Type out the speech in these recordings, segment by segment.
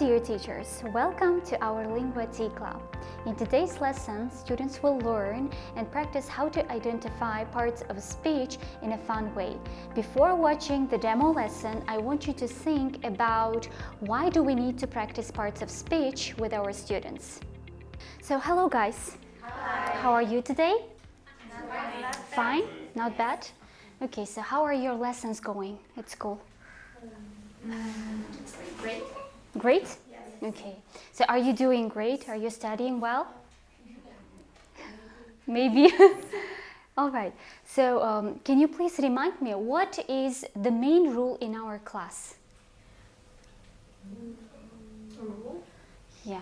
dear teachers, welcome to our Lingua T Club. In today's lesson, students will learn and practice how to identify parts of speech in a fun way. Before watching the demo lesson, I want you to think about why do we need to practice parts of speech with our students. So hello guys. Hi. How are you today? Not bad. Fine? Not bad? Okay, so how are your lessons going at school? It's like great. Great? Yes. Okay. So are you doing great? Are you studying well? Maybe. All right. So can you please remind me what is the main rule in our class? Rule. Yeah.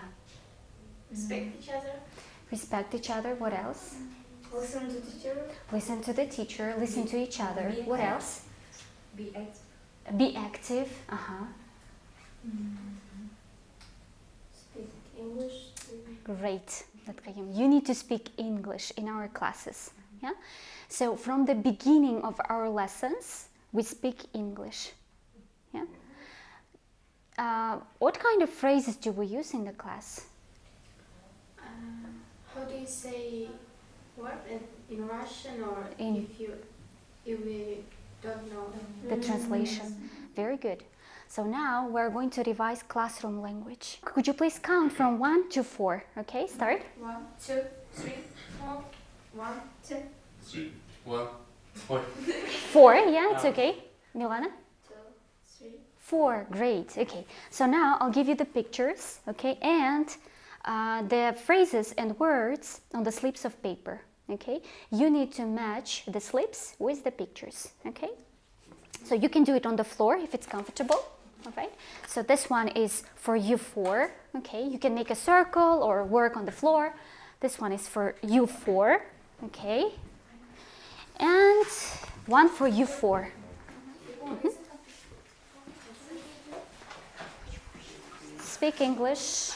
Respect each other. Respect each other. What else? Listen to teacher. Listen to the teacher. Listen to each other. Be What active. else? Be active. Be active. Uh-huh. Speak English. Great. You need to speak English in our classes. Yeah. So from the beginning of our lessons, we speak English. Yeah. What kind of phrases do we use in the class? How do you say what in Russian or In- if we don't know The translation. Very good. So now we're going to revise classroom language. Could you please count from 1 to 4? Okay, start. 1, 2, 3, 4. 1, 2, 3, 1, 4. 4, yeah, it's okay. Milana? 2, 3. 4, great. Okay, so now I'll give you the pictures, okay, and the phrases and words on the slips of paper, okay? You need to match the slips with the pictures, okay? So you can do it on the floor if it's comfortable, all right? So this one is for U4, okay? You can make a circle or work on the floor. This one is for U4, okay? And one for U4. Speak English.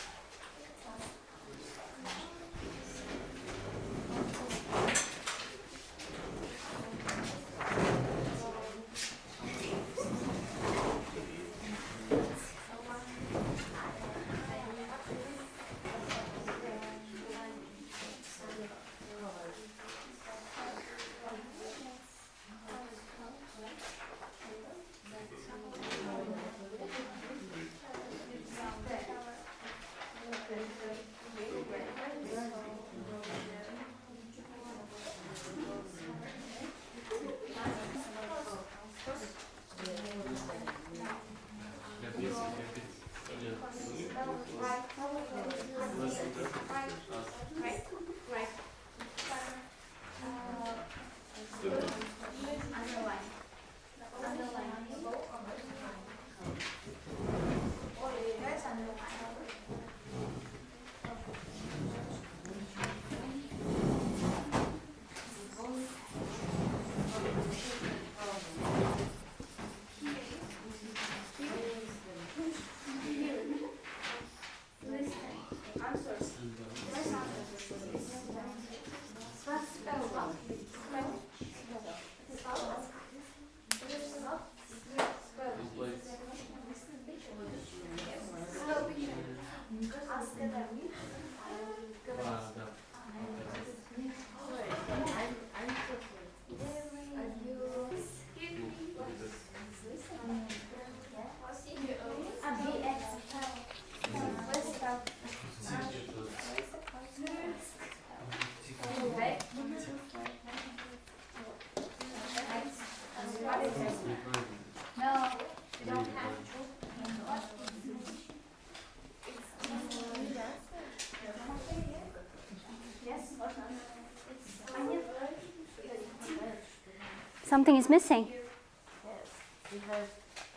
Something is missing. Yes, we have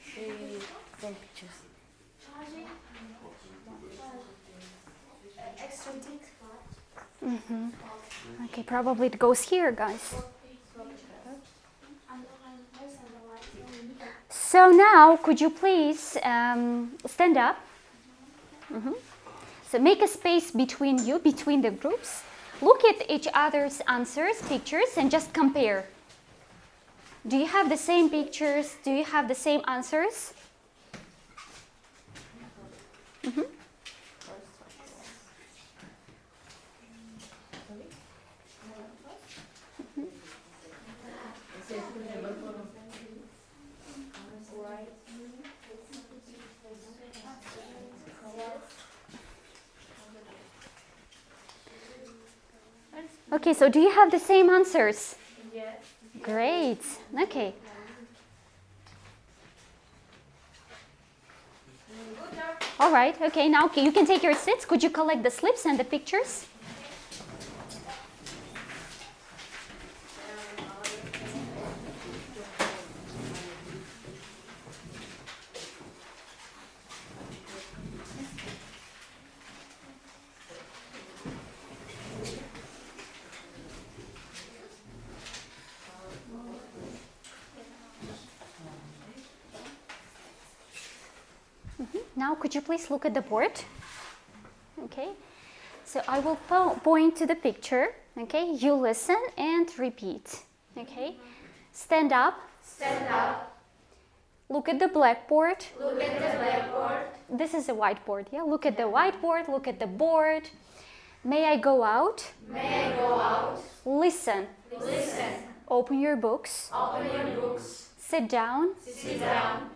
three same pictures. Extra tick. Okay, probably it goes here, guys. So now, could you please stand up? So make a space between you, between the groups. Look at each other's answers, pictures, and just compare. Do you have the same pictures? Do you have the same answers? Okay, so do you have the same answers? Yes. Great. Okay. Good job. All right. Okay, now you can take your seats. Could you collect the slips and the pictures? Now, could you please look at the board? Okay. So I will point to the picture. Okay. You listen and repeat. Okay. Stand up. Stand up. Look at the blackboard. Look at the blackboard. This is a whiteboard. Yeah. Look at the whiteboard. Look at the board. May I go out? May I go out? Listen. Listen. Open your books. Open your books. Sit down. Sit down.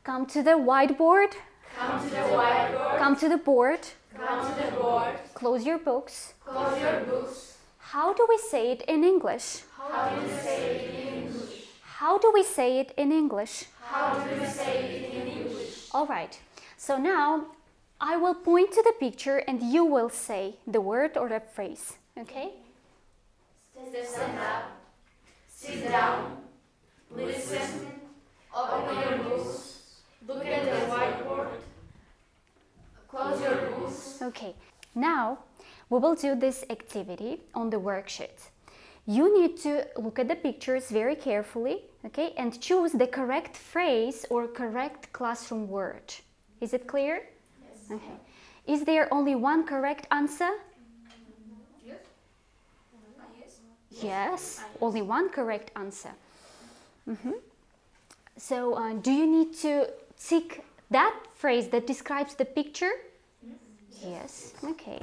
Come to the whiteboard. Come to the whiteboard. Come to the board. Come to the board. Close your books. Close your books. How do we say it in English? How do you say it in English? How do we say it in English? How do you say it in English? All right. So now I will point to the picture and you will say the word or the phrase. Okay? Stand up. Sit down. Listen. Open your books. Look at the whiteboard. Close your books. Okay. Now we will do this activity on the worksheet. You need to look at the pictures very carefully, okay, and choose the correct phrase or correct classroom word. Is it clear? Yes. Okay. Is there only one correct answer? Yes. Yes, only one correct answer. So, do you need to tick that phrase that describes the picture? Yes. Okay.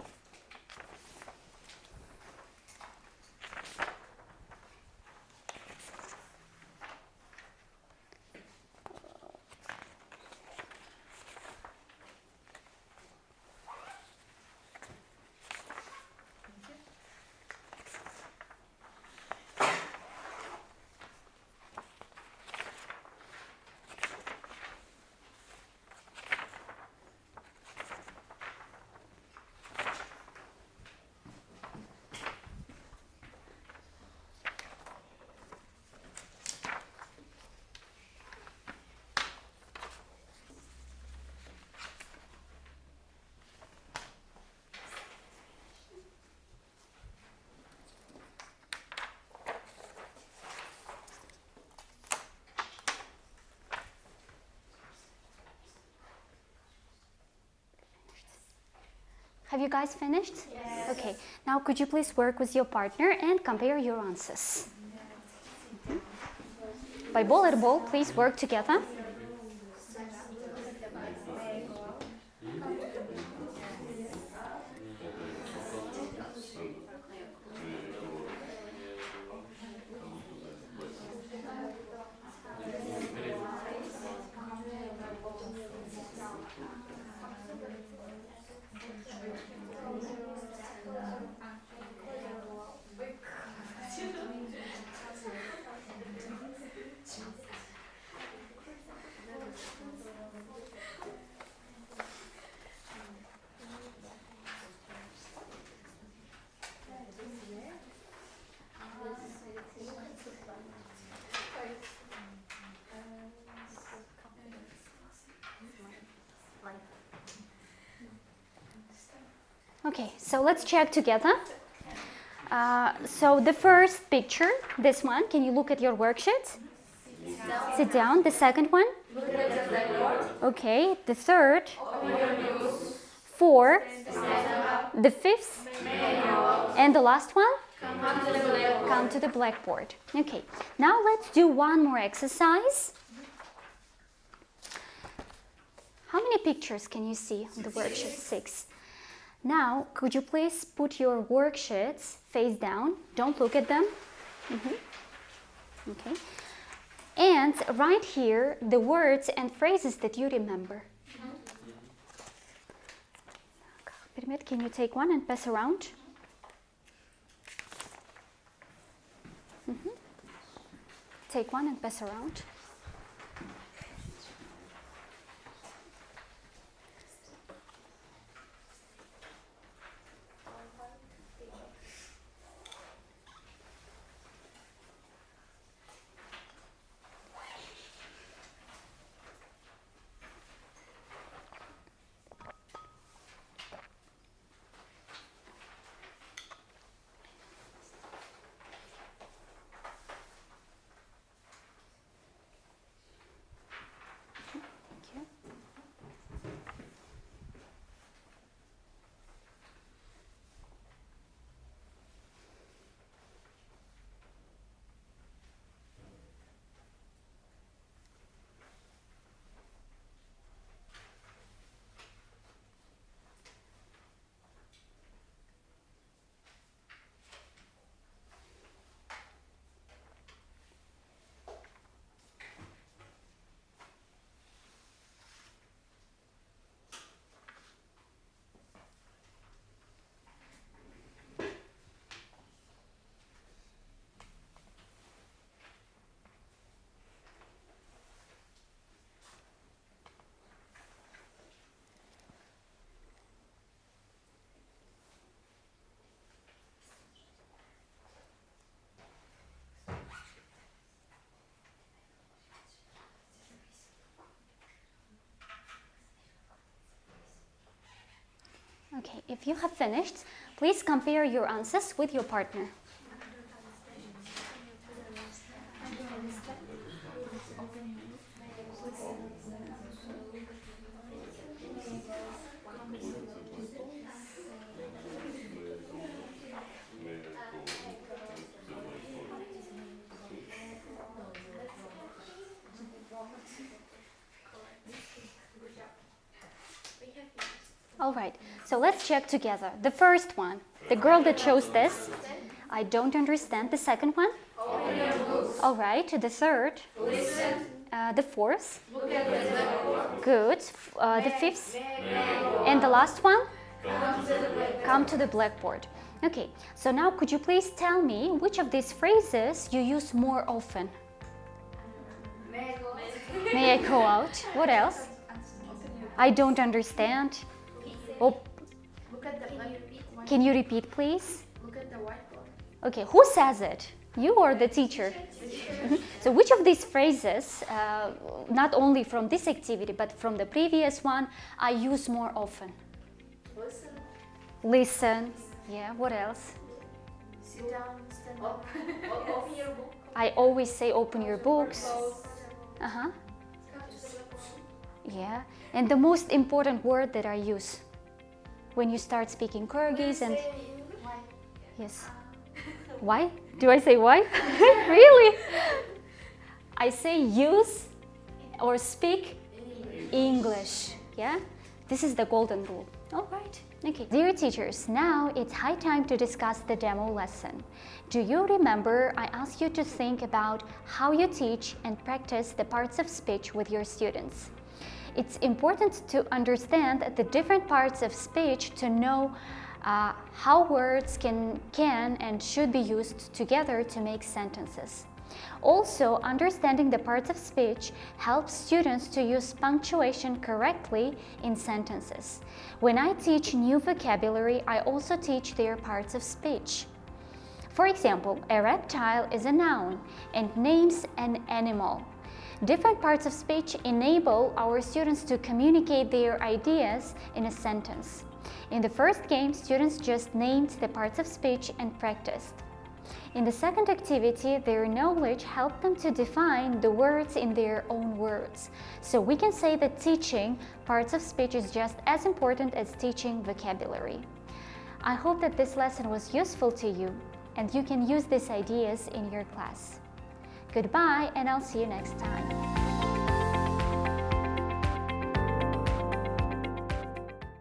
Have you guys finished? Yes. Okay. Now, could you please work with your partner and compare your answers? By ball and ball, please work together. Okay, so let's check together. So the first picture, this one, can you look at your worksheet? Sit down. The second one? Look at the blackboard. Okay, the third? Open your books. Four? Stand up. The fifth? May I go out? And the last one? Come to the blackboard. Come to the blackboard. Okay, now let's do one more exercise. How many pictures can you see on the worksheet? 6. Now, could you please put your worksheets face down? Don't look at them. Okay. And write here the words and phrases that you remember. Permit, can you take one and pass around? take one and pass around. Thank you. Okay, if you have finished, please compare your answers with your partner. All right, so let's check together. The first one, the girl that chose this, I don't understand. The second one? All right, the third? The fourth? Good. The fifth? And the last one? Come to the blackboard. Okay, so now could you please tell me which of these phrases you use more often? May I go out? What else? I don't understand. Oh, Look at the blackboard. can you repeat, please? Look at the whiteboard. Okay, who says it? You or the teacher? Mhm. So which of these phrases, not only from this activity, but from the previous one, I use more often? Listen. Listen. Yeah, what else? Sit down. Stand up. Open your book. I always say open your books. Close. Uh-huh. Come to the blackboard. Yeah. And the most important word that I use when you start speaking Kyrgyz and... Why? Yes. Why? Do I say why? Really? I say use or speak English. Yeah? This is the golden rule. All right. Okay. Dear teachers, now it's high time to discuss the demo lesson. Do you remember I asked you to think about how you teach and practice the parts of speech with your students? It's important to understand the different parts of speech to know how words can and should be used together to make sentences. Also, understanding the parts of speech helps students to use punctuation correctly in sentences. When I teach new vocabulary, I also teach their parts of speech. For example, a reptile is a noun and names an animal. Different parts of speech enable our students to communicate their ideas in a sentence. In the first game, students just named the parts of speech and practiced. In the second activity, their knowledge helped them to define the words in their own words. So we can say that teaching parts of speech is just as important as teaching vocabulary. I hope that this lesson was useful to you and you can use these ideas in your class. Goodbye, and I'll see you next time.